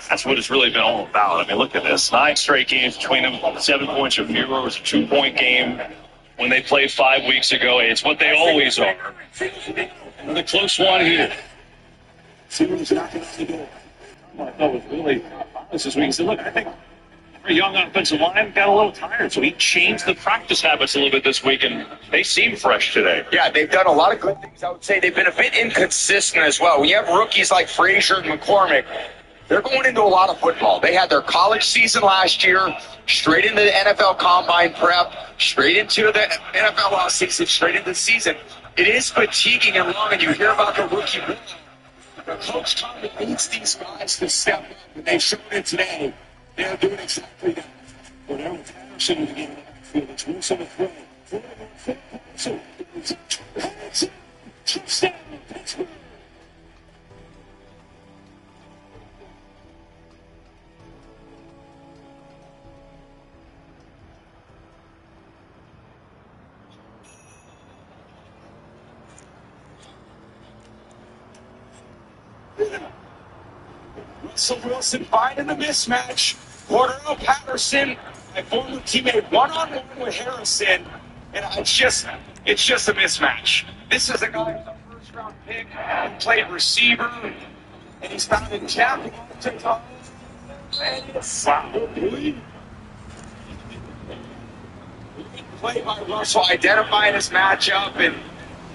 That's what it's really been all about. I mean, look at this. 9 straight games between them, 7 points or fewer. It was a 2-point game when they played 5 weeks ago. It's what they always are. Another close one here. See who's knocking on the door. I thought was really this week. He said, look, I think our young offensive line got a little tired, so he changed the practice habits a little bit this week, and they seem fresh today. Yeah, they've done a lot of good things. I would say they've been a bit inconsistent as well. When you have rookies like Frazier and McCormick, they're going into a lot of football. They had their college season last year, straight into the NFL Combine prep, straight into the NFL offseason, straight into the season. It is fatiguing and long, and you hear about the rookie. The coach Tomlin needs these guys to step up, and they showed it today. They're doing exactly that. But Aaron Patterson in the game, it's Wilson to throw. Touchdown, Pittsburgh. Russell Wilson finding the mismatch. Cordero Patterson, my former teammate, one-on-one with Harrison, and it's just a mismatch. This is a guy who's a first-round pick, who played receiver, and he's found a gap to go. And it's play by Russell, identifying his matchup, and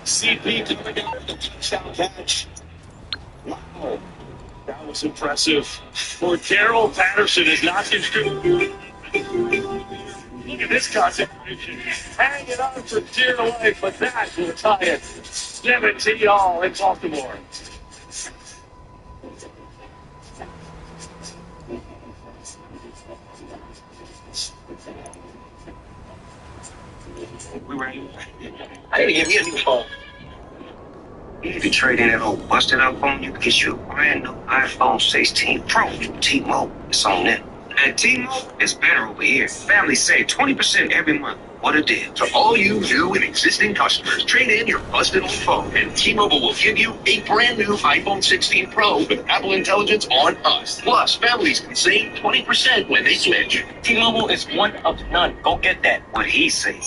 CP coming down with the touchdown catch. Wow. That was impressive. Cordero Patterson is not contributing. Look at this concentration. Hanging on for dear life, but that will tie it 17-all in Baltimore. We ready? I gotta give you a new phone. You need to trade in that old busted up phone. You can get you a brand new iPhone 16 Pro from T-Mobile. It's on there. At T-Mobile, it's better over here. Families save 20% every month. What a deal. To all you new and existing customers, trade in your busted old phone, and T-Mobile will give you a brand new iPhone 16 Pro with Apple Intelligence on us. Plus, families can save 20% when they switch. T-Mobile is one of none. Go get that. What he say.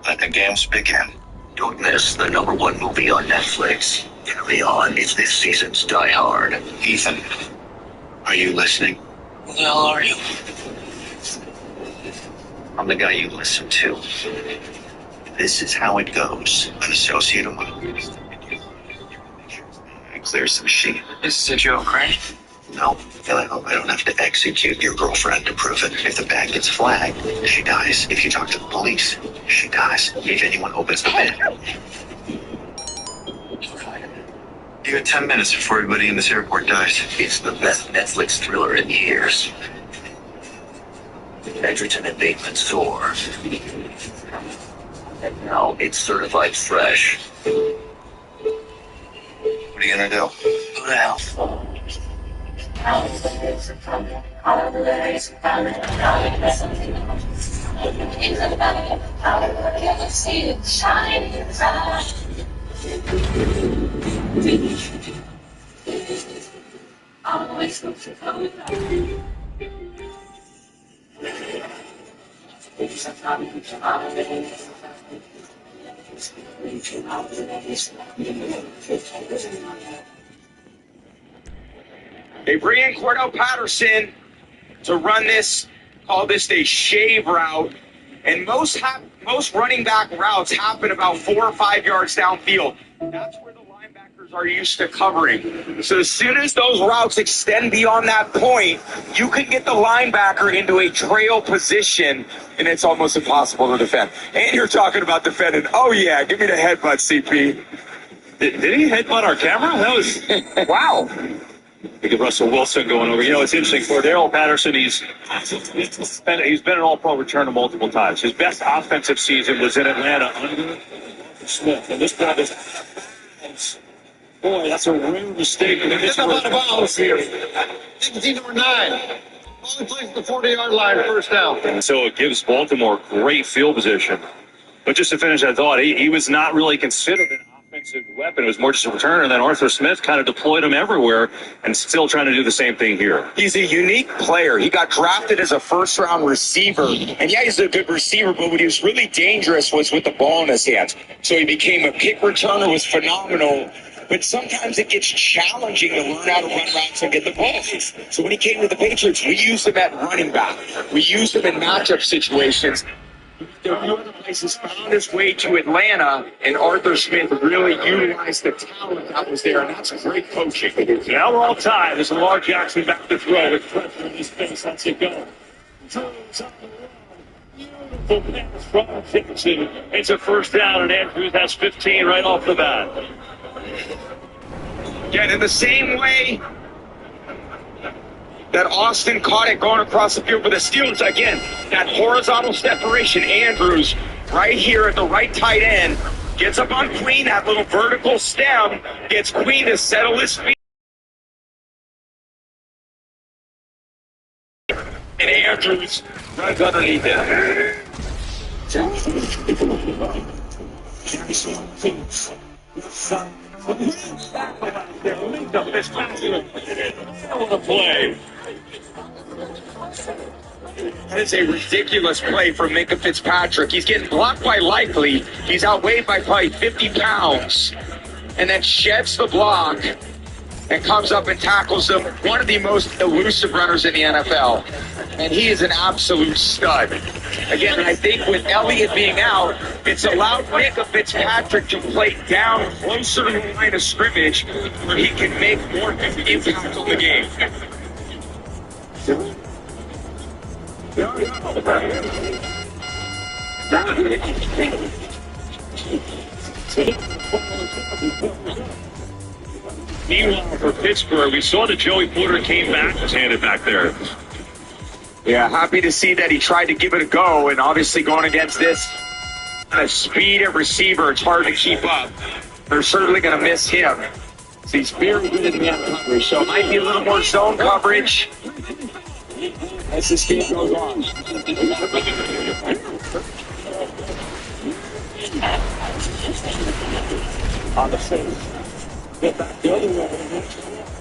Let the games begin. Don't miss the #1 movie on Netflix. Early on, it's this season's Die Hard. Ethan, are you listening? Who the hell are you? I'm the guy you listen to. This is how it goes. An associate of mine. Clears some sheet. This is a joke, right? No, I don't have to execute your girlfriend to prove it. If the bag gets flagged, she dies. If you talk to the police, she dies. If anyone opens the bag. You got 10 minutes before everybody in this airport dies. It's the best Netflix thriller in years. Edgerton and Bateman soar. And now it's certified fresh. What are you gonna do? Go to hell. They bring in Cordero Patterson to run this, call this a shave route. And most running back routes happen about 4 or 5 yards downfield. That's where the linebackers are used to covering. So as soon as those routes extend beyond that point, you can get the linebacker into a trail position, and it's almost impossible to defend. And you're talking about defending. Oh, yeah, give me the headbutt, CP. Did he headbutt our camera? That was Wow. Look at Russell Wilson going over. You know, it's interesting. Cordero Patterson, he's been an all-pro returner multiple times. His best offensive season was in Atlanta under Smith. And this ball is, boy, that's a rude mistake. It's a lot of balls here. 16 number 9. Only plays the 40-yard line, first down. And so it gives Baltimore great field position. But just to finish that thought, he was not really considered an offensive weapon. It was more just a returner. And then Arthur Smith kind of deployed him everywhere and still trying to do the same thing here. He's a unique player. He got drafted as a first-round receiver. And yeah, he's a good receiver, but what he was really dangerous was with the ball in his hands. So he became a kick returner, was phenomenal. But sometimes it gets challenging to learn how to run routes and get the ball. So when he came to the Patriots, we used him at running back. We used him in matchup situations. There are other places, found his way to Atlanta, and Arthur Smith really utilized the talent that was there, and that's great coaching. Now we're all tied. There's Lamar Jackson back to throw with pressure in his face. Let's it go. Beautiful pass from Jackson. It's a first down, and Andrews has 15 right off the bat. Again, in the same way that Austin caught it going across the field for the Steelers, again, that horizontal separation. Andrews right here at the right tight end gets up on Queen, that little vertical stem, gets Queen to settle his feet. And Andrews runs underneath it. Play. That is a ridiculous play from Minkah Fitzpatrick. He's getting blocked by Likely. He's outweighed by probably 50 pounds. And then sheds the block and comes up and tackles him. One of the most elusive runners in the NFL. And he is an absolute stud. Again, I think with Elliott being out, it's allowed Minkah Fitzpatrick to play down closer to the line of scrimmage where he can make more impact on the game. Meanwhile, for Pittsburgh, we saw that Joey Porter came back, was handed back there. Yeah, happy to see that he tried to give it a go, and obviously going against this kind of speed at receiver, it's hard to keep up. They're certainly going to miss him. So he's very good in man coverage, so it might be a little more zone coverage as this game goes on. On the face. Get back the other way.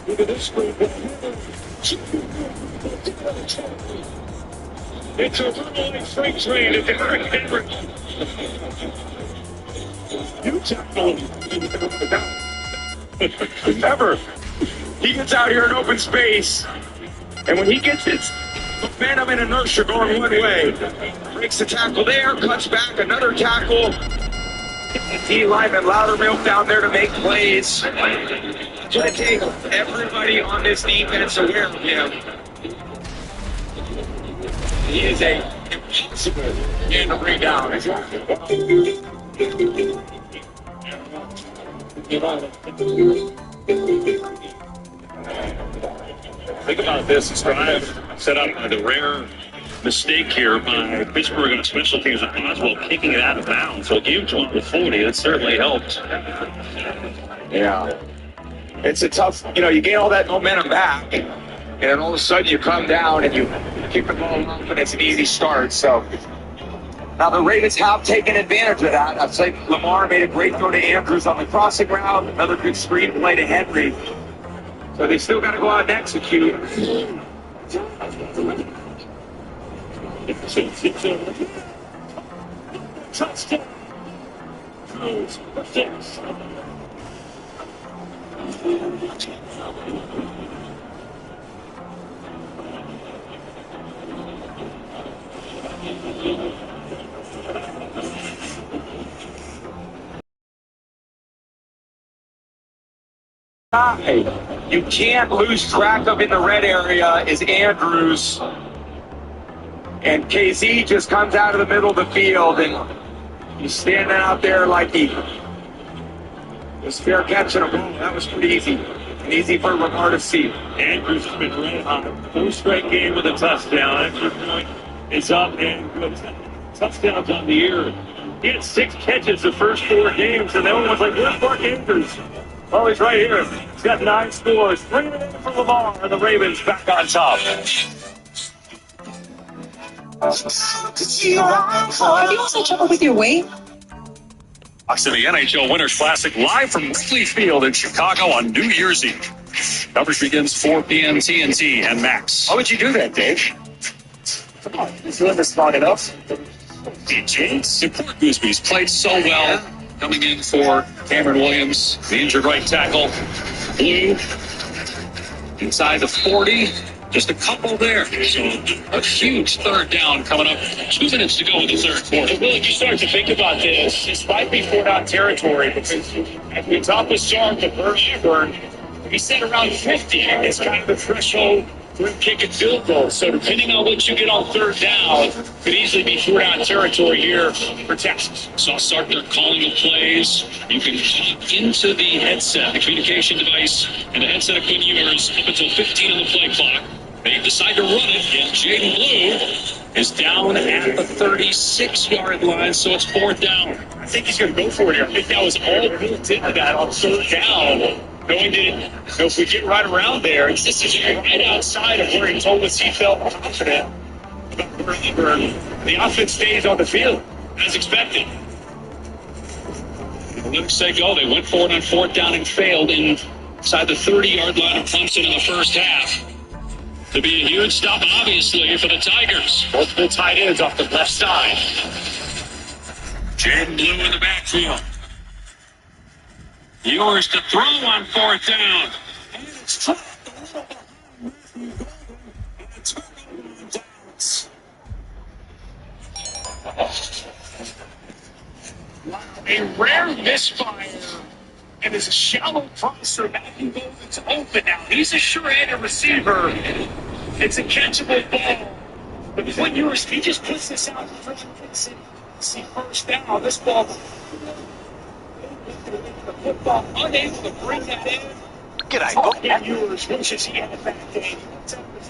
Look at this screen. It's a really freight train to Derrick Henry. You tackle him. Never. He gets out here in open space, and when he gets his momentum and inertia going one way, breaks the tackle there, cuts back, another tackle. D lineman Loudermilk down there to make plays. Trying to take everybody on this defense aware of him. He is a impossible man to bring down. Think about this. This drive set up by the rare mistake here by Pittsburgh on special teams with Boswell kicking it out of bounds. So it gave to him the 40. That certainly helped. Yeah. It's a tough, you gain all that momentum back, and then all of a sudden you come down and you kick the ball off, and it's an easy start. So now the Ravens have taken advantage of that. I'd say Lamar made a great throw to Andrews on the crossing route, another good screen play to Henry. So they still got to go out and execute. Touchdown. You can't lose track of in the red area is Andrews. And KZ just comes out of the middle of the field, and he's standing out there like he was fair catching a ball. That was pretty easy. And easy for Lamar to see. Andrews has been red hot. 4 straight game with a touchdown. Extra point is up and good. Touchdowns on the year. He had 6 catches the first 4 games, and everyone was like, where's Mark Andrews? Oh, he's right here. He's got 9 scores. 3 in for Lamar, and the Ravens back on top. Have you also trouble with your weight? To the NHL Winners Classic live from Wrigley Field in Chicago on New Year's Eve. Coverage begins 4 p.m. TNT and Max. How would you do that, Dave? Come on, you're doing this long enough. DJs. Poor Goosby's played so well. Coming in for Cameron Williams, the injured right tackle. Blue inside the 40. Just a couple there. So a huge third down coming up. 2 minutes to go in the third quarter. Really, you start to think about this might be 4-down territory because as we talked with Sark, the first Auburn, he said around 50 is kind of the threshold for him kicking field goals. So depending on what you get on third down, could easily be 4-down territory here for Texas. So I'll start there calling the plays. You can talk into the headset, the communication device, and the headset of Quinn Ewers up until 15 on the play clock. They decide to run it, and Jaden Blue is down at the 36-yard line, so it's 4th down. I think he's going to go for it here. I think that was all built into that on third down. Knowing that if we get right around there, this is right outside of where he told us he felt confident about Auburn. The offense stays on the field as expected. The Olympics say go. They went for it on 4th down and failed inside the 30-yard line of Clemson in the first half. To be a huge stop, obviously, for the Tigers. Multiple tight ends off the left side. Jaden Blue in the backfield. Ewers to throw on 4th down. And it's trapped a little behind Matthew Golden. And it's A rare misfire. And it's a shallow crosser. Matthew Golden's open now. He's a sure-handed receiver. It's a catchable ball. But Quinn Ewers, he just puts this out for see first down. This ball, the football, unable to bring that in. Quinn Ewers wishes he had it back in.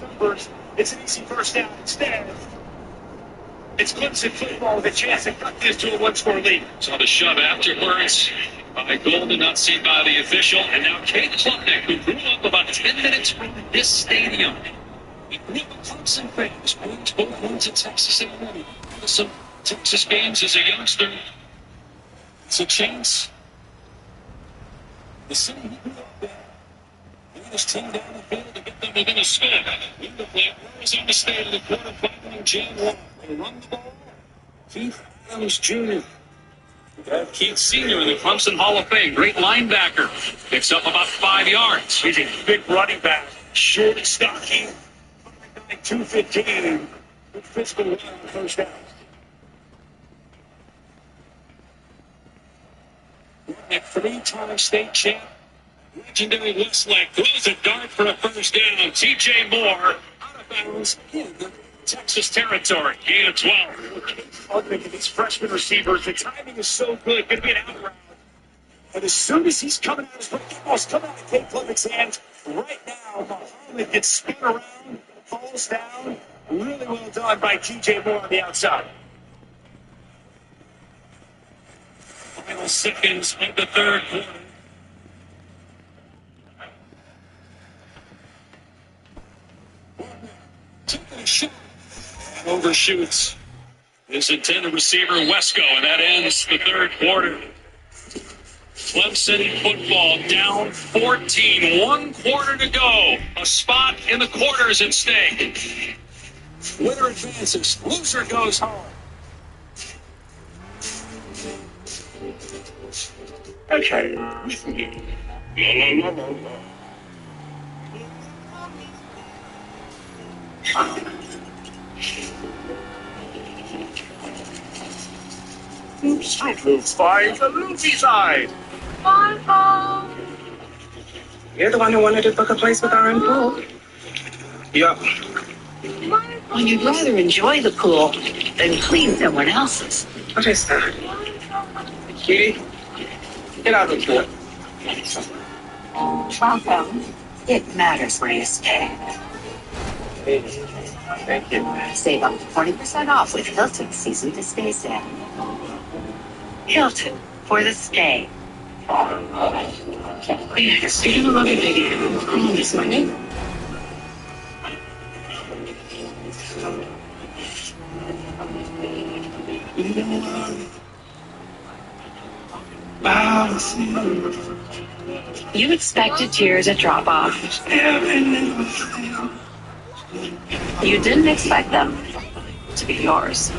Numbers. It's an easy first down instead. It's Clemson football with a chance to cut this to a one-score lead. So the shove afterwards by Golden, not seen by the official. And now Kate Klubnik, who grew up about 10 minutes from this stadium. He grew up a Clemson fan. His parents both went to Texas A&M. Some Texas games as a youngster. It's a chance. The city he grew up in. He got his team down the field to get them within a score. In the play, Arizona State in the quarterfinal, Jan 1. They run the ball. Keith Adams Jr. Keith Sr. in the Clemson Hall of Fame. Great linebacker. Picks up about 5 yards. He's a big running back. Short and stocky. 5'9", 215. Good physical run on the first down. A 3-time state champ. Legendary Westlake throws a dart for a first down. TJ Moore out of bounds in Texas territory. Gain of 12. Look at these freshman receivers. The timing is so good. Going to be an out route. And as soon as he's coming out, his ball's coming out of Kate Klubnik's hands. Right now, Muhammad gets spun around, falls down. Really well done by TJ Moore on the outside. Final seconds of the third quarter. Taking a shot. And overshoots his intended receiver, Wesco, and that ends the third quarter. Clemson football down 14. 1 quarter to go. A spot in the quarters at stake. Winner advances. Loser goes home. Okay, with me. La, la, la, la, la. Street Moves finds the Luffy side. You're the one who wanted to book a place with our own pool. Yeah. Well, you'd rather enjoy the pool than clean someone else's. What is that? Cutie, get out of the pool. Welcome. It matters where you stay. Thank you. Save up to 20% off with Hilton Season to Stay sale. Hilton for the stay. Yes, you're gonna love it, baby. Promise, my name. You expected tears to drop off. You didn't expect them to be yours.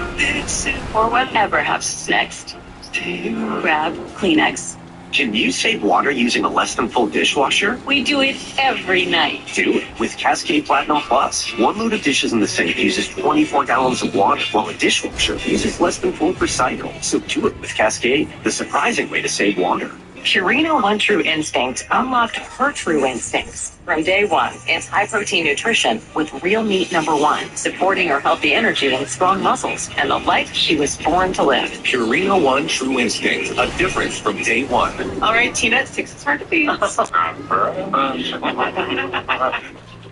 Or whatever happens next. Grab Kleenex. Can you save water using a less than full dishwasher? We do it every night. Do it with Cascade Platinum Plus. One load of dishes in the sink uses 24 gallons of water, while a dishwasher uses less than full per cycle. So do it with Cascade, the surprising way to save water. Purina One True Instinct unlocked her true instincts. From day one, it's high-protein nutrition with real meat #1, supporting her healthy energy and strong muscles, and the life she was born to live. Purina One True Instinct, a difference from day one. All right, Tina, 6 is hard to beat.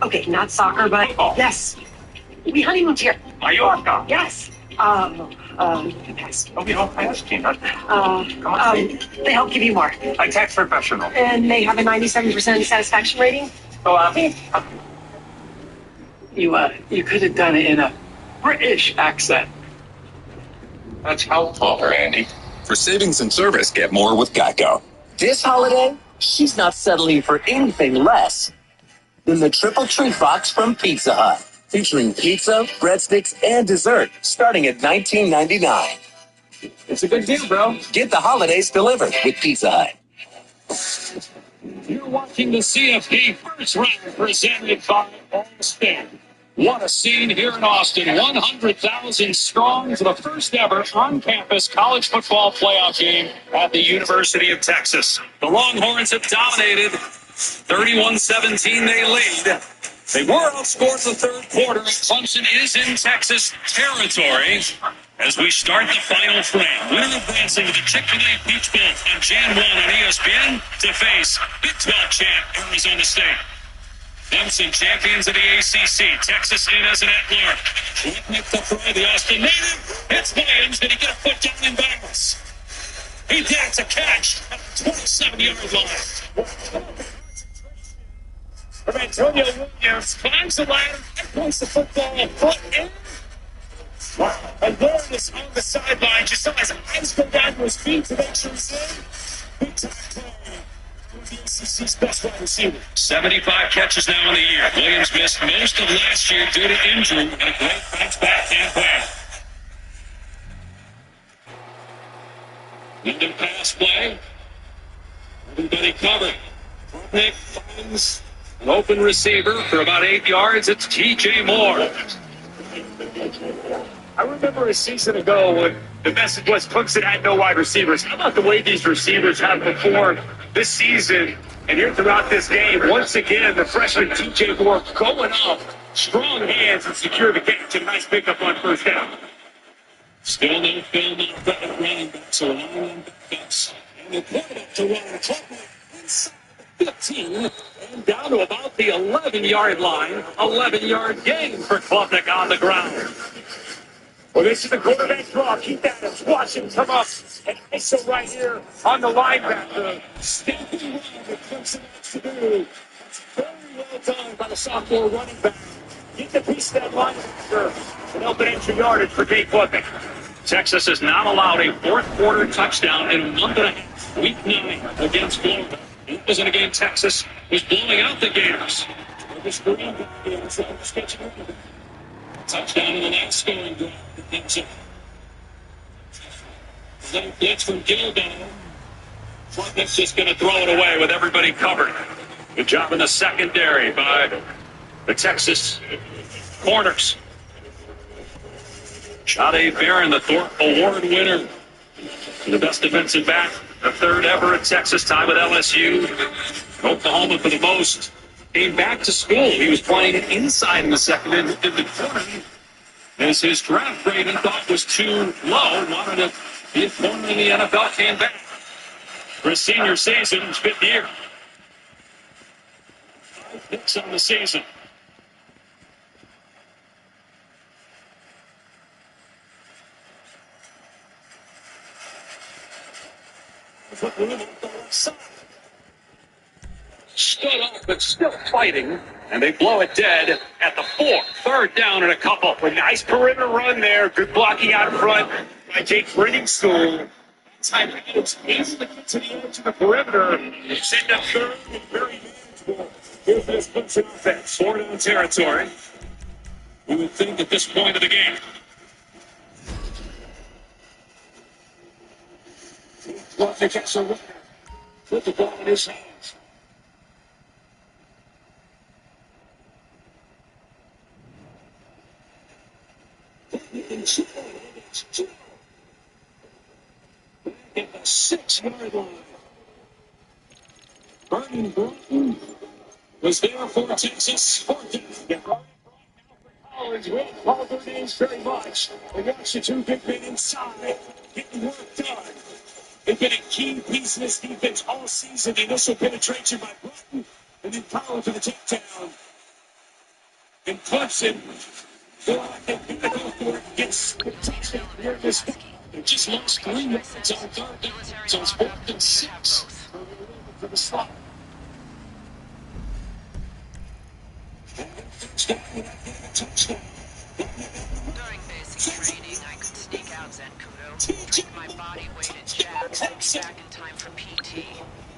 Okay, not soccer, but yes. We honeymooned here. Mallorca. Yes. Pass. Oh, we don't pass, Tina. They help give you more. A tax professional. And they have a 97% satisfaction rating. You could have done it in a British accent. That's helpful, Randy. For savings and service, get more with Geico. This holiday, she's not settling for anything less than the Triple Treat Box from Pizza Hut, featuring pizza, breadsticks, and dessert, starting at $19.99. It's a good deal, bro. Get the holidays delivered with Pizza Hut. You're watching the CFP first round presented by Allstate. What a scene here in Austin. 100,000 strong for the first ever on-campus college football playoff game at the University of Texas. The Longhorns have dominated. 31-17 they lead. They were outscored in the third quarter, and Clemson is in Texas territory as we start the final frame. Winner advancing to the Chick-fil-A Peach Bowl on Jan 1 on ESPN to face Big 12 champ Arizona State. Clemson champions of the ACC. Texas in as an at-large. Nick to throw the Austin native. It's Williams. Did he get a foot down in bounds? He did. It's a catch at the 27-yard line. From Antonio Williams, climbs the ladder, and points the football a foot in. Wow. Awareness on the sideline. Just saw his eyes go down to his feet to make sure he's in. Big time play. The ACC's best wide receiver. 75 catches now in the year. Williams missed most of last year due to injury, and a great bounce back campaign. Linden pass play. Everybody covered. Nick finds an open receiver for about 8 yards. It's TJ Moore. I remember a season ago when the message was Clemson had no wide receivers. How about the way these receivers have performed this season and here throughout this game? Once again, the freshman TJ Moore going up, strong hands and secure the catch. A nice pickup on first down. Still no film on the running backs or line backs. And the quarterback to run inside the 15 and down to about the 11-yard line. 11-yard gain for Klubnik on the ground. Well, this is the quarterback draw. Keith Adams, watch him come up. And ISO right here on the linebacker. Stamping run that Clemson wants to do. It's very well done by the sophomore running back. Get the piece of that linebacker and open extra yardage for Dave Klubnik. Texas has not allowed a fourth quarter touchdown in a month and a half. Week 9 against Florida. It was in a game Texas was blowing out the Gators. Touchdown in the last scoring drive. Little blitz from Gildo. Klubnik's just going to throw it away with everybody covered. Good job in the secondary by the Texas corners. Jahdae Barron, the Thorpe Award winner. The best defensive back, the third ever at Texas, time with LSU. Oklahoma for the most. Came back to school. He was playing inside in the second in the corner. As his draft grade he thought was too low, wanted to be a corner in the NFL, came back for his senior season, his 5th year. 5 picks on the season. Stood up, but still fighting, and they blow it dead at the 4. Third down and a couple. A nice perimeter run there. Good blocking out front by Jake Brenningstool. Tyreek is able to get to the edge of the perimeter. It's in the third and very manageable. Here's this Clemson offense. 4-down territory. You would think at this point of the game. They catch a winner. Put the ball in his hands. At the 6-yard line. Vernon Broughton was there for Texas. Collins will call their names very much. They got the two big men inside, getting work done. They've been a key piece of this defense all season. The initial penetration by Broughton, and then Collins for the takedown. And Clemson, they're going to go for it. Gets the touchdown here in this game. They just lost 3 yards on third down. So it's 4th and 6 for the slot. Touchdown. During basic training, I could sneak out Zenkudo, drink my body weight in jabs, and be back in time for PT.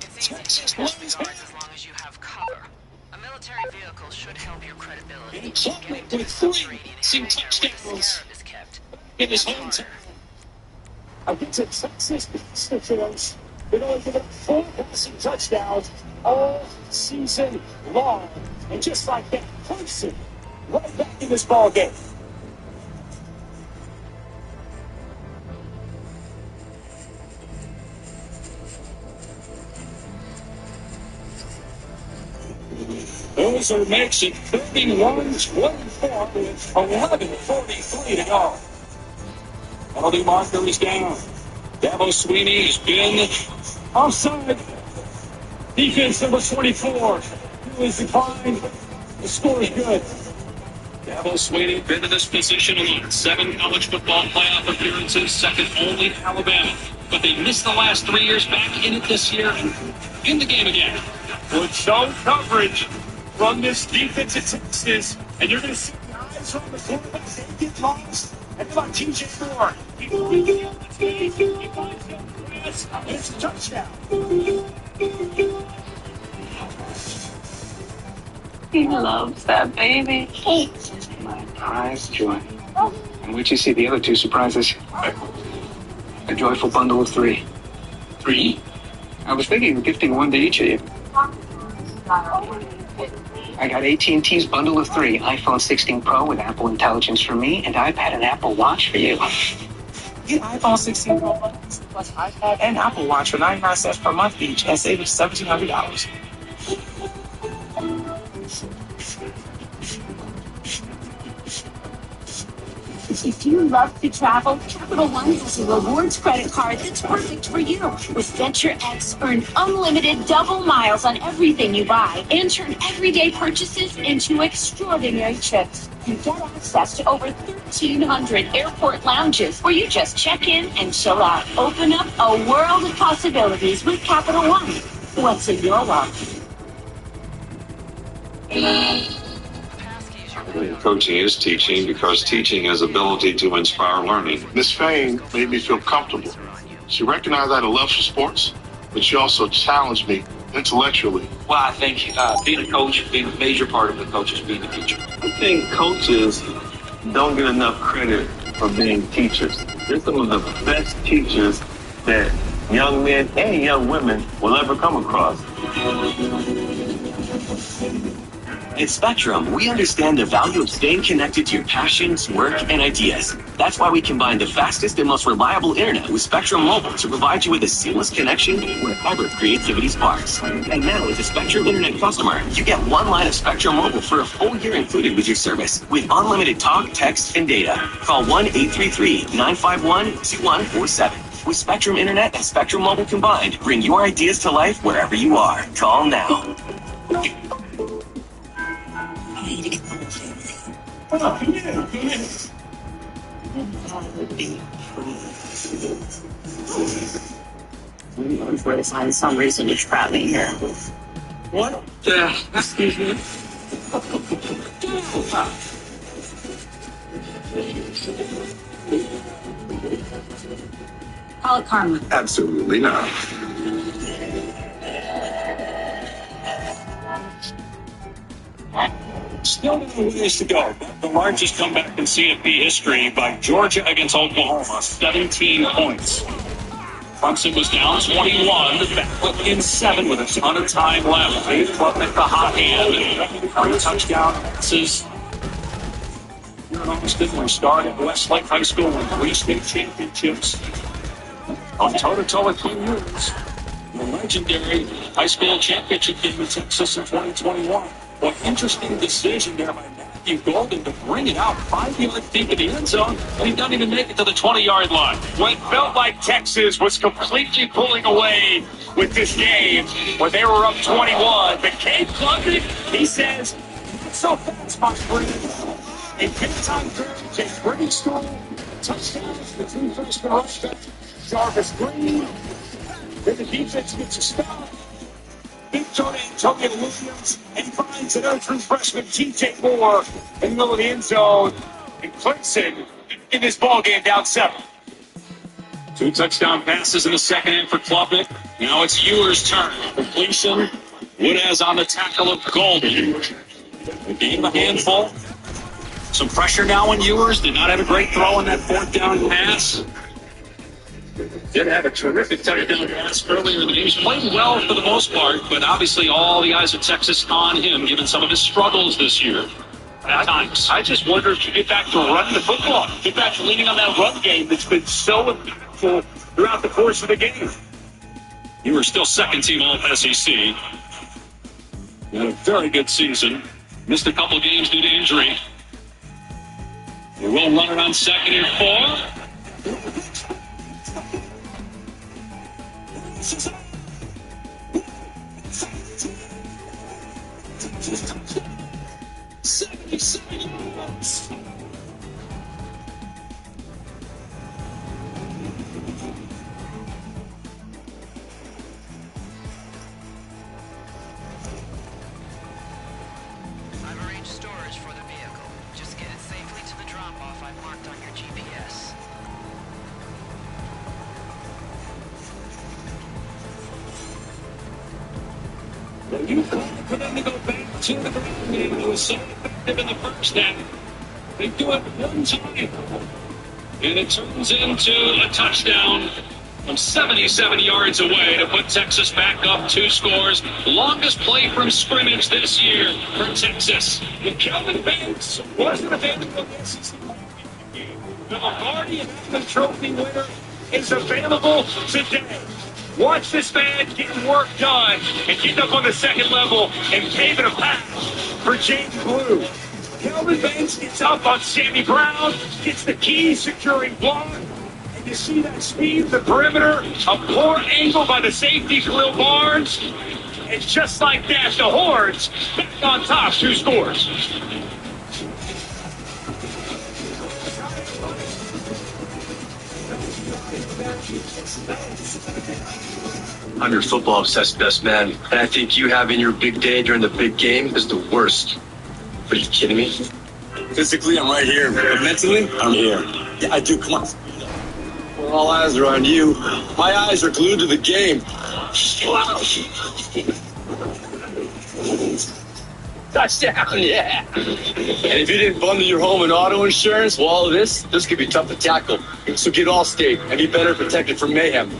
It's easy to pass the guards as long as you have cover. A military vehicle should help your credibility. Getting to the subterranean area where the scarab is kept. In his hometown. Against a Texas constituents, they've only given up 4 passing touchdowns all season long. And just like that, Clemson right back in this ball game. Those are makes it 31-24 with 11:43 to go. Penalty marker is down. Dabo Swinney has been offside. Defense number 24. He is declined. The score is good. Dabo Swinney been in this position alone. 7 college football playoff appearances, second only to Alabama. But they missed the last 3 years, back in it this year, in the game again. Good zone coverage from this defense at Texas. And you're going to see the eyes on the quarterback. They get lost. And how about TJ Moore? He finds the pass, and it's a touchdown. He loves that baby. My prize joy. And where'd you see the other 2 surprises? A joyful bundle of 3. 3? I was thinking of gifting 1 to each of you. I got AT&T's bundle of 3, iPhone 16 Pro with Apple Intelligence for me, and iPad and Apple Watch for you. Get iPhone 16 Pro plus iPad and Apple Watch for 99 cents per month each and save $1,700. If you love to travel, Capital One has a rewards credit card that's perfect for you. With Venture X, earn unlimited double miles on everything you buy and turn everyday purchases into extraordinary trips. You get access to over 1,300 airport lounges where you just check in and chill out. Open up a world of possibilities with Capital One. What's in your wallet? Coaching is teaching because teaching has ability to inspire learning. Miss Fain made me feel comfortable. She recognized I had a love for sports, but she also challenged me intellectually. Well, I think being a coach, being a major part of the coach is being a teacher. I think coaches don't get enough credit for being teachers. They're some of the best teachers that young men and young women will ever come across. At Spectrum, we understand the value of staying connected to your passions, work, and ideas. That's why we combine the fastest and most reliable internet with Spectrum Mobile to provide you with a seamless connection wherever creativity sparks. And now, as a Spectrum Internet customer, you get 1 line of Spectrum Mobile for a full year included with your service, with unlimited talk, text, and data. Call 1-833-951-2147. With Spectrum Internet and Spectrum Mobile combined, bring your ideas to life wherever you are. Call now. That would be pretty. For some reason to trap me here. What? Excuse me. Call it karma. Absolutely not. Still a ways to go. The largest comeback in CFP history by Georgia against Oklahoma, 17 points. Clemson was down 21, back within 7 with a ton of time left. Dave Klubnik, the hot hand, 3 touchdown passes. Here in Austin, we started Westlake High School with 3 state championships. On toe-to-toe with King Ewers, the legendary high school championship game in Texas in 2021. What interesting decision there by Matthew Golden to bring it out 5 yards deep in the end zone, and he doesn't even make it to the 20-yard line. What felt like Texas was completely pulling away with this game when they were up 21. But Cade Klubnik, he says, not so fast, my friend. In big-time coverage, a pretty strong touchdowns, the 2 freshman rushbacks, Jarvis Green. Then the defense gets a stop. Big throw to Antonio Williams, and he finds an untrue freshman, TJ Moore, in the middle of the end zone. And Clemson in this ballgame down 7. 2 touchdown passes in the second half for Klubnik. Now it's Ewers' turn. Completion. Woodaz on the tackle of Golden. The game a handful. Some pressure now on Ewers. Did not have a great throw on that 4th down pass. Did have a terrific touchdown pass earlier in the game. He's played well for the most part, but obviously all the eyes of Texas on him, given some of his struggles this year. At times. I just wonder if you get back to running the football. Get back to leaning on that run game that's been so impactful throughout the course of the game. You were still second team All-SEC. You had a very good season. Missed a couple games due to injury. They will run it on 2nd and 4. 77 yards. I've arranged storage for the vehicle. Just get it safely to the drop-off I've marked on your GPS. You called for them to go back to the ground game. It was so effective in the first half. They do it one time. And it turns into a touchdown from 77 yards away to put Texas back up 2 scores. Longest play from scrimmage this year for Texas. And Kelvin Banks wasn't available this season. The Lombardi and Heisman Trophy winner is available today. Watch this man get work done and get up on the second level and paving a path for James Blue. Kelvin Banks gets up on Sammy Brown, gets the key securing block, and you see that speed, the perimeter, a poor angle by the safety Khalil Barnes, and just like that, the Horns back on top, 2 scores. I'm your football-obsessed best man, and I think you having your big day during the big game is the worst. Are you kidding me? Physically, I'm right here, but mentally, I'm here. Yeah, I do. Come on. Well, all eyes are on you. My eyes are glued to the game. Touchdown, yeah. And if you didn't bundle your home and auto insurance, well, all of this could be tough to tackle. So get Allstate and be better protected from mayhem.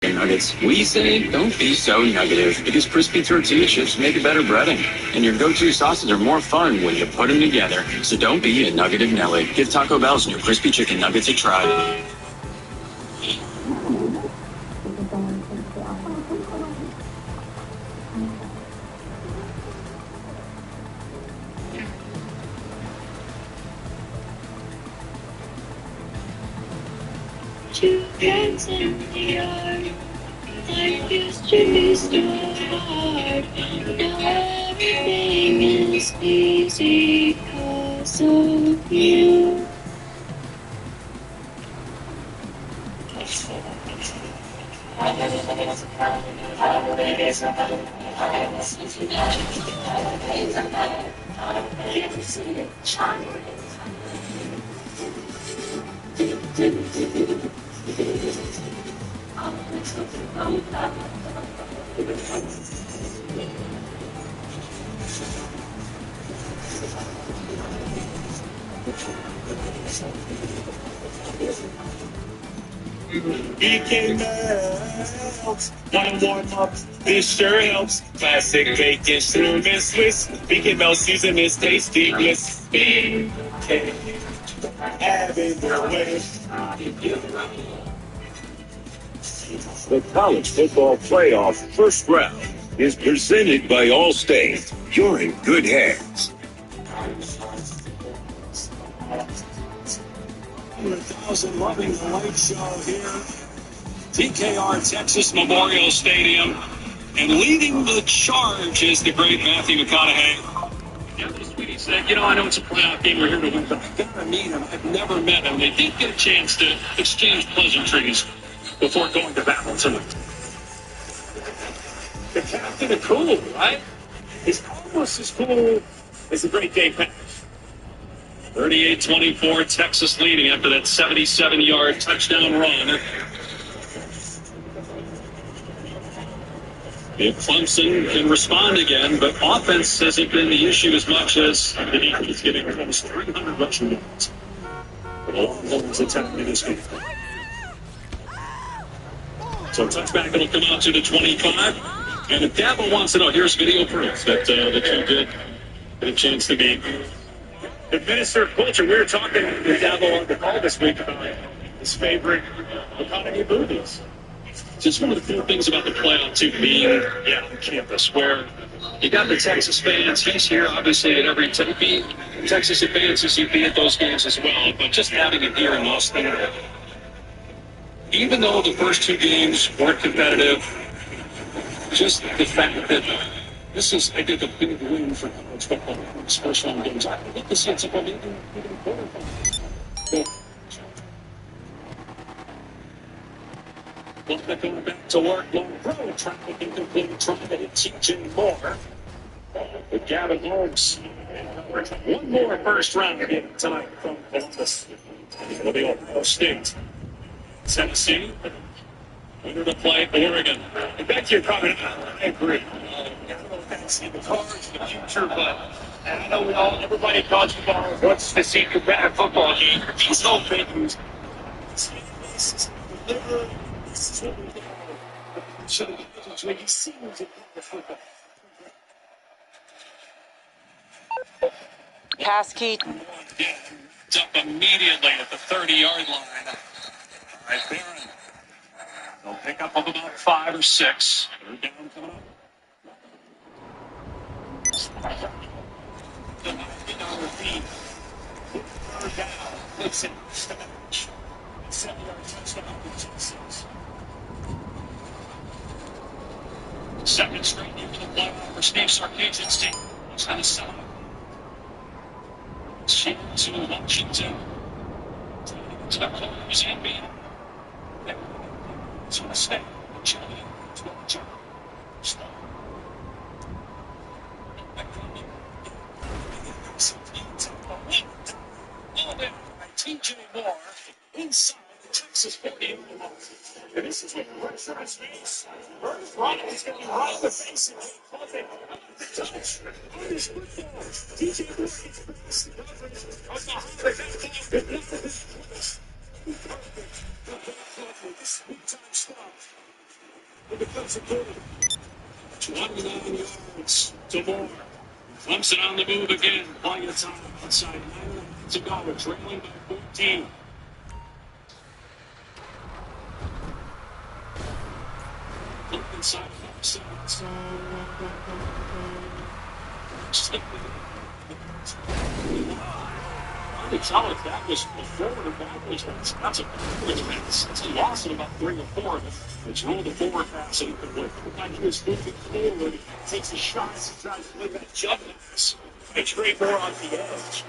Nuggets. We say don't be so negative because crispy tortilla chips make a better breading. And your go-to sauces are more fun when you put them together. So don't be a nuggetive Nelly. Give Taco Bell's new crispy chicken nuggets a try. Two hands in the yard. Life used to be so hard. Now everything is easy because of you. BK melts. Wanna warm up? This sure helps. Classic bacon, shroom, and Swiss. BK Melt season is tasty bliss. BK, having their way. The college football playoff first round is presented by Allstate. You're in good hands. 100,000 loving the light show here. TKR Texas Memorial Stadium. And leading the charge is the great Matthew McConaughey. Yeah, the sweetie said, I know it's a playoff game, we're here to win, but I've got to meet him. I've never met him. They did get a chance to exchange pleasantries before going to battle tonight. The captain of cool, right? He's almost as cool as the great Dave Pack. 38-24, Texas leading after that 77-yard touchdown run. If Clemson can respond again, but offense hasn't been the issue as much as the defense, getting almost 300 rushing yards. But a lot of Longhorns attacking this game. So touchback will come out to the 25. And if Dabo wants to know, here's video proof that the two did get a chance to be. Administer of culture. We were talking with Dabo on the call this week about his favorite economy movies. Just one of the cool things about the playoff too, being on campus, where you got the Texas fans. He's here, obviously, at every Texas advances. You'd be at those games as well. But just having it here in Austin, even though the first two games weren't competitive, just the fact that this is, I think, a big win for college football. These first round games. I think this sets up a even quarterfinals. Well, going back to work, long throw, traffic incomplete, trying to hit TJ Moore. With Gavin Lawrence. One more first round game tonight from Columbus. It'll be Ohio State. Tennessee. Winner to play Oregon. And back to your comment, I agree. I don't know if that's in the cards in the future, but I know everybody in college football wants to see competitive football game. He's hoping this is what we do. So when he sees it in the football. Passkey. It's up immediately at the 30-yard line. All right, Barron. They'll pick up of about 5 or 6. Third down coming up. The 90-yard feed. Third down. It's in. 7-yard touchdown for Texas. Second straight year to the playoff for Steve Sarkisian's team. He's on his side. Shields to Washington. It's about Columbus and being. It's going to stay. Chili. It's going to jump. Stop. TJ Moore inside the Texas 40. And this is what pressure is face. Burns Bryant is going to be right in the face and take touch on this football. TJ Moore is face. This big-time stop. It becomes a good 29 yards to Moore. Clemson on the move again. Plenty of time inside 9 minutes to go. We're trailing by 14. Look inside 5 seconds. I think solid that was before the back was that's a backwards pass. That's a loss of about 3 or 4. It's rolled the forward pass and like he was moving forward, takes a shot and tries to play that jump pass. They trade more on the edge.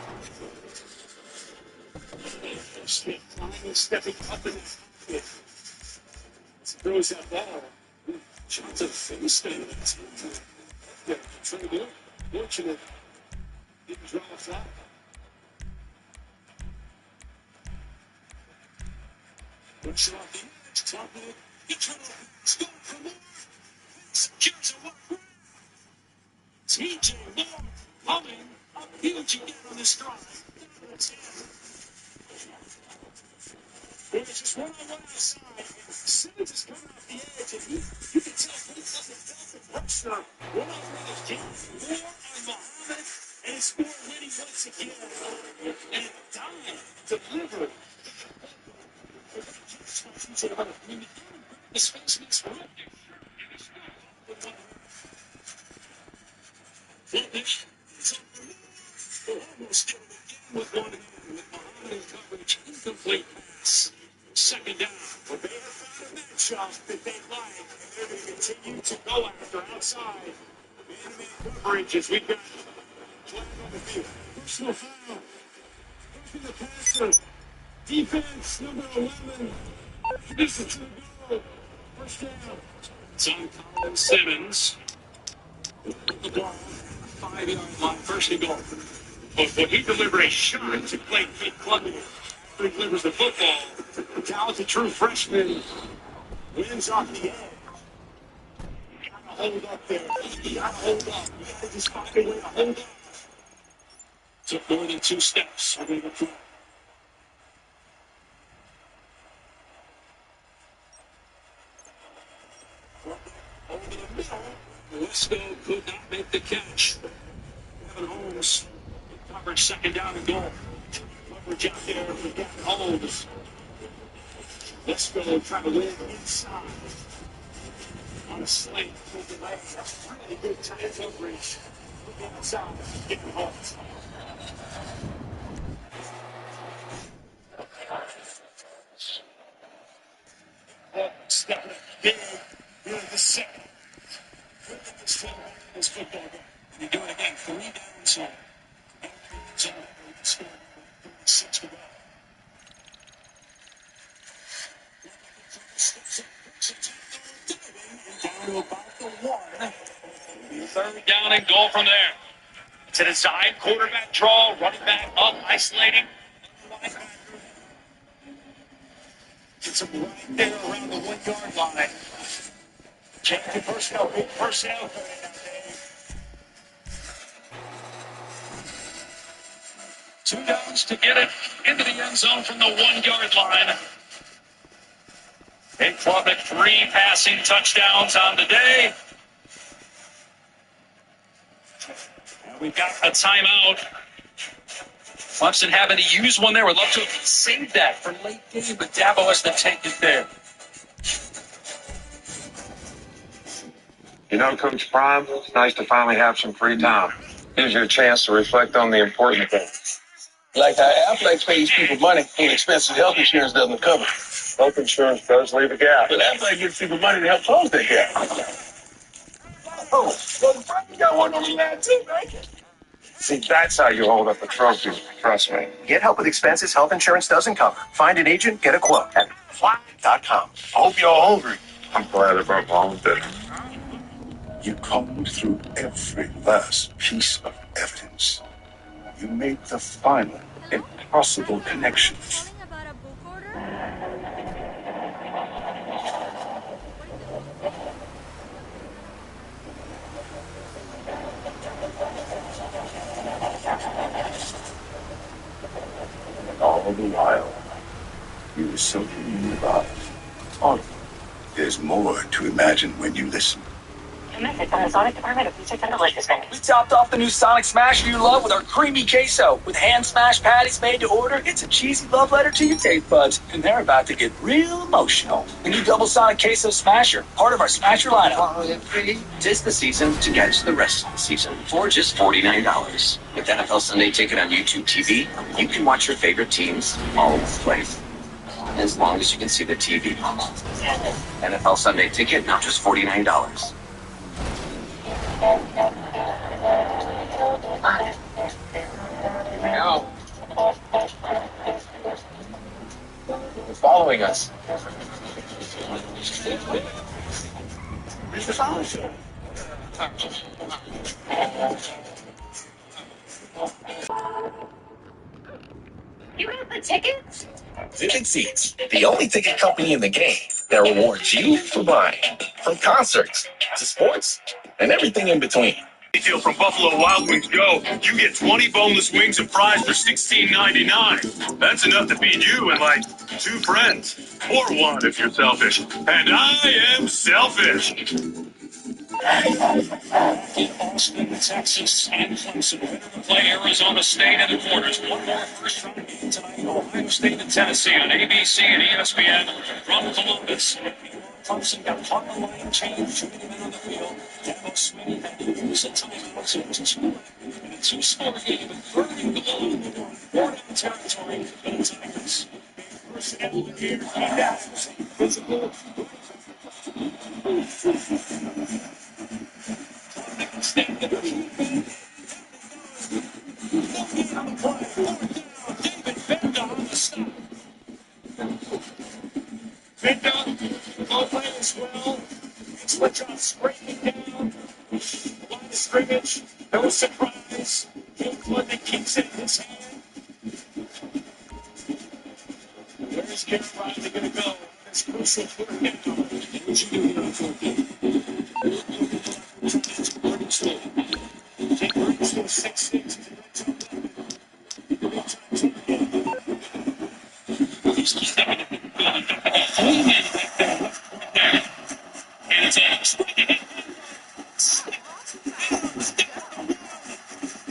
Stepping up in it. Throws that ball. Shots of face. Yeah, trying to do it. Fortunate. Didn't draw a flag. Pressure off the edge. Klubnik. He turned it's going for more. Secures a one. TJ Moore humming up huge again on this drive. There's just one-on-one outside. Simmons is coming off the edge, and you can tell he doesn't feel the pressure. One-on-one is James Moore on Muhammad, and it's Moore winning once again. And a dime delivered. The space makes room. Finish. It's on the move. They almost did it again with one hand, with Muhammad in coverage. Incomplete pass. Second down. But they have found a matchup that they like, and they're going to continue to go after outside. Man-to-man coverage as we've got flag on the field. Personal foul. Pushing the passer. Defense, number 11. This is to the goal. First down. It's on Colin Simmons. The ball. 5-yard line. First and goal. But he delivered a shot to play Kid Klubnik. He delivers the football. The talented true freshman wins off the edge. You gotta hold up there. You gotta hold up. You gotta just find a way to hold up. Took more than 2 steps. Over the front. Over the middle. Lesko could not make the catch. Kevin Holmes coverage second down and goal. Coverage out there for Kevin Holmes. Lesko trying to win inside. On a slate. Really good tight coverage. Looking inside. Kevin Holmes. Stepping up big here in the second. This team this football game. And you do it again. 3 downs here. 6 to go. Down to about the 1. Third down and goal from there. It's a design quarterback draw. Running back up, isolating. Gets him right there around the 1-yard line. Changing personnel, big personnel coming in that day. 2 downs to get it into the end zone from the 1-yard line. Kid Klubnik 3 passing touchdowns on the day. And we've got a timeout. Clemson having to use one there. Would love to have saved that for late game, but Dabo has to take it there. You know, Coach Prime, it's nice to finally have some free time. Gives you a chance to reflect on the important things. Like how Aflac pays people money when expensive health insurance doesn't cover. Health insurance does leave a gap. But Aflac gives people money to help close that gap. Oh, well, the Prime got one on the line too, right? See, that's how you hold up a trophy. Trust me. Get help with expenses health insurance doesn't cover. Find an agent, get a quote at fly.com. I hope you're hungry. I'm glad I brought my own dinner. You combed through every last piece of evidence. You made the final, impossible connection. All the while, you were so keen about it. There's more to imagine when you listen. A message from the Sonic Department of Research and Delicious. We topped off the new Sonic Smash you love with our creamy queso. With hand-smashed patties made to order, it's a cheesy love letter to your taste buds. And they're about to get real emotional. The new Double Sonic Queso Smasher, part of our Smasher lineup. Tis the season to catch the rest of the season for just $49. With NFL Sunday Ticket on YouTube TV, you can watch your favorite teams always play. As long as you can see the TV. NFL Sunday Ticket, now just $49. Now, they're following us. Mr. Sonic. You got the tickets? Vivid Seats, the only ticket company in the game that rewards you for buying. From concerts to sports and everything in between. Deal from Buffalo Wild Wings Go. You get 20 boneless wings and fries for $16.99. That's enough to feed you and like 2 friends. Or 1 if you're selfish. And I am selfish. Austin, Texas, and Clemson. Winner to play Arizona State in the quarters. One more first-round game tonight. Ohio State and Tennessee on ABC and ESPN from Columbus. Clemson got caught in the line change, 2 men on the field. Dabo Swinney had to use a timeout, so it's a 2-score game, 30 below the 4 down territory for the Tigers. First down here, physical. Stand the David Venda on the stop. Venda, no play as well. Switch off, scraping down. Line of scrimmage, no surprise. Gilcliffe that keeps it in his hand. Where's Garrett Riley going to go? This crucial 4th down. What you do here on 4th down? Take Bernstein 6'6". He's stepping up in the field. 3 men back there. And it's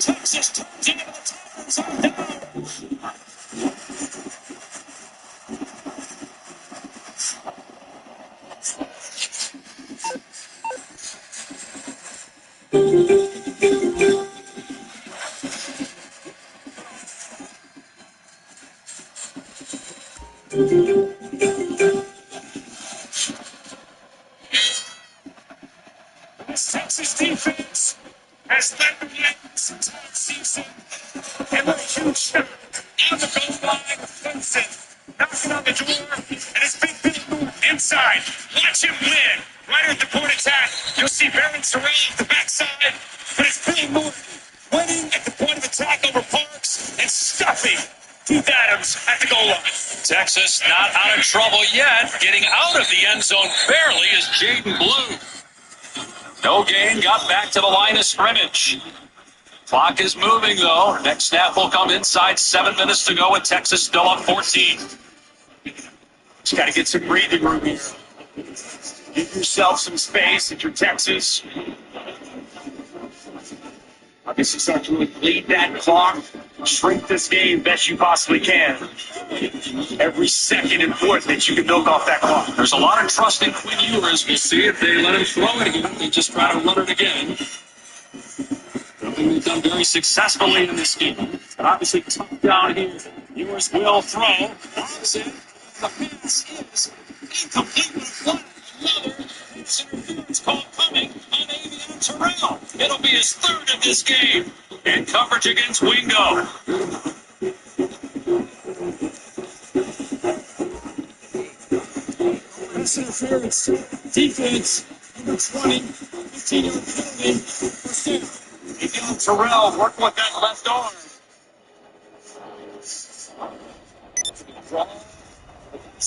Texas turns into the Tigers are down. This Texas defense has led the way this entire season. And with a huge shot on the goal line, Clemson knocking on the door, and it's Big Bill North inside. Watch him win. Right at the point attack, you'll see Barron Terrell at the backside, but it's Bill North winning at the point of attack over Parks and stuffing Keith Adams at the goal line. Texas not out of trouble yet. Getting out of the end zone barely is Jaden Blue. No gain, got back to the line of scrimmage. Clock is moving, though. Next snap will come inside. 7 minutes to go with Texas still up 14. Just got to get some breathing room here. Give yourself some space if you're Texas. Obviously, start to really bleed that clock. Shrink this game best you possibly can. Every second and fourth that you can milk off that clock. There's a lot of trust in Quinn Ewers. We'll see if they let him throw it again. They just try to run it again. Something they've done very successfully in this game. But obviously, tough down here. Ewers will throw. Opposite. The pass is incomplete with a flag. Another interference call coming on Avion Terrell. It'll be his 3rd of this game. In coverage against Wingo. Pass interference. Defense. Number 20. 15-yard penalty. First down. Avion Terrell working with that left arm.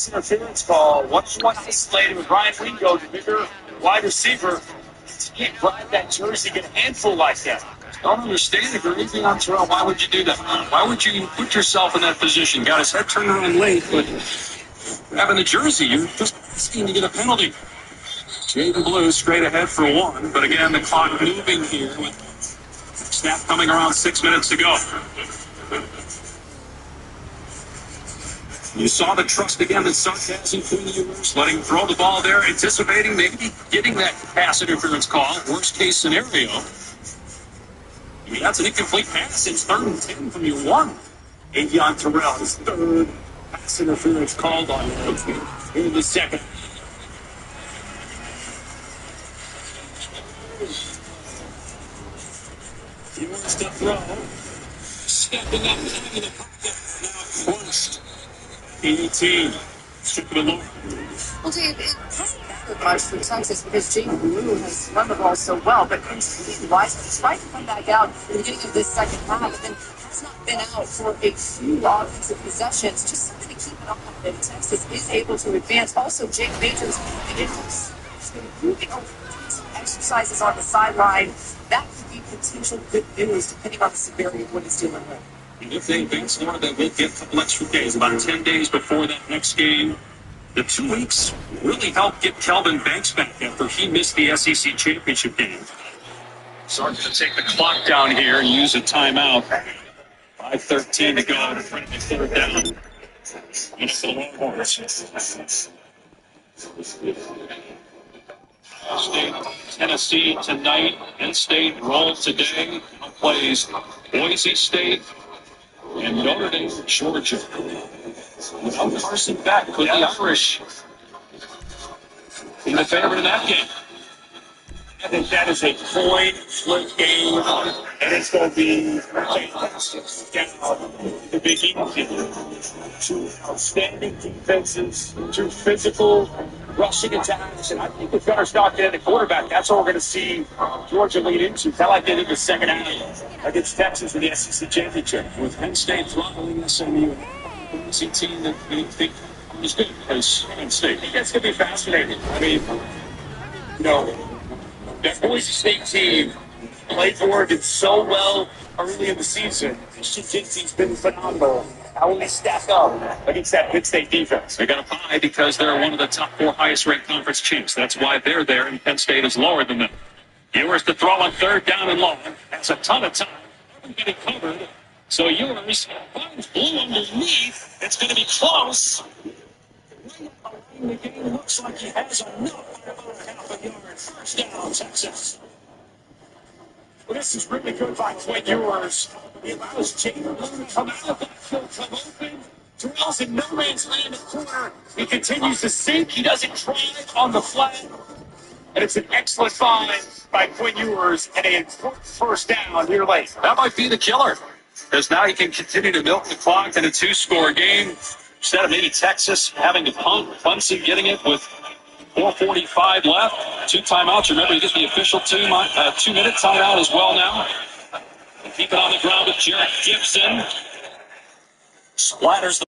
Interference call. 1-1 isolated with Ryan Wingo, the bigger wide receiver. You can't drive that jersey, get a handful like that. Don't understand if you're Avion Terrell. Why would you do that? Why would you put yourself in that position? Got his head turned around late, but having the jersey, you're just asking to get a penalty. Jaden Blue straight ahead for 1, but again, the clock moving here with snap coming around 6 minutes to go. You saw the trust again that Sunk has in Quinn Ewers, letting him throw the ball there, anticipating maybe getting that pass interference call. Worst case scenario. I mean, that's an incomplete pass. It's 3rd and 10 from your 1. Avion Terrell, his 3rd pass interference called on him in the 2nd. Ewers to throw. Stepping up into the pocket. Now crushed. 18. Strip it along. Well, Dave, it hasn't mattered much for Texas because Jaden Blue has run the ball so well, but team-wise, he tried to come back out in the beginning of this second half, and then has has not been out for a few offensive possessions. Just something to keep an eye on if Texas is able to advance. Also, Jake Majors is moving over some exercises on the sideline. That could be potential good news depending on the severity of what he's dealing with. And if they advance more, they will get a couple extra days, about 10 days before that next game. The 2 weeks really helped get Kelvin Banks back after he missed the SEC championship game. Sark going to take the clock down here and use a timeout. 5:13 to go in front of the third down. It's the Longhorns. State, Tennessee tonight. Penn State rolls today. Plays Boise State and Notre Dame, Georgia. Without Carson back, could the Irish be the favorite in that game? I think that is a coin flip game, and it's going to be fantastic. Down the Big East. Two outstanding defenses, two physical rushing attacks, and I think with Gunnar Stockton at the quarterback, that's what we're going to see Georgia lead into. Kind of like they did in the second half against Texas in the SEC championship, with Penn State throttling SMU. It's a team that we think is good as Penn State. I think that's going to be fascinating. I mean, you know, that Boise State team played for Oregon so well early in the season. Jinxie's been phenomenal. How will they stack up against that Penn State defense? They got a bye because they're one of the top 4 highest-ranked conference champs. That's why they're there, and Penn State is lower than them. Ewers to throw on third down and long. That's a ton of time. Getting covered. So Ewers finds Blue underneath. It's going to be close. The game looks like he has enough by about a half a yard. First down, Texas. Well, this is really good by Quinn Ewers. He allows Jaden Blue to come out of the backfield, come open. Terrell's in no man's land in the corner. He continues to sink. He doesn't drive on the flat. And it's an excellent find by Quinn Ewers and an important first down here late. That might be the killer, because now he can continue to milk the clock in a 2-score game. Instead of maybe Texas having to punt, Clemson getting it with 4:45 left. 2 timeouts. Remember, you get the official 2-minute timeout as well now. Keep it on the ground with Jarrett Gibson. Splatters the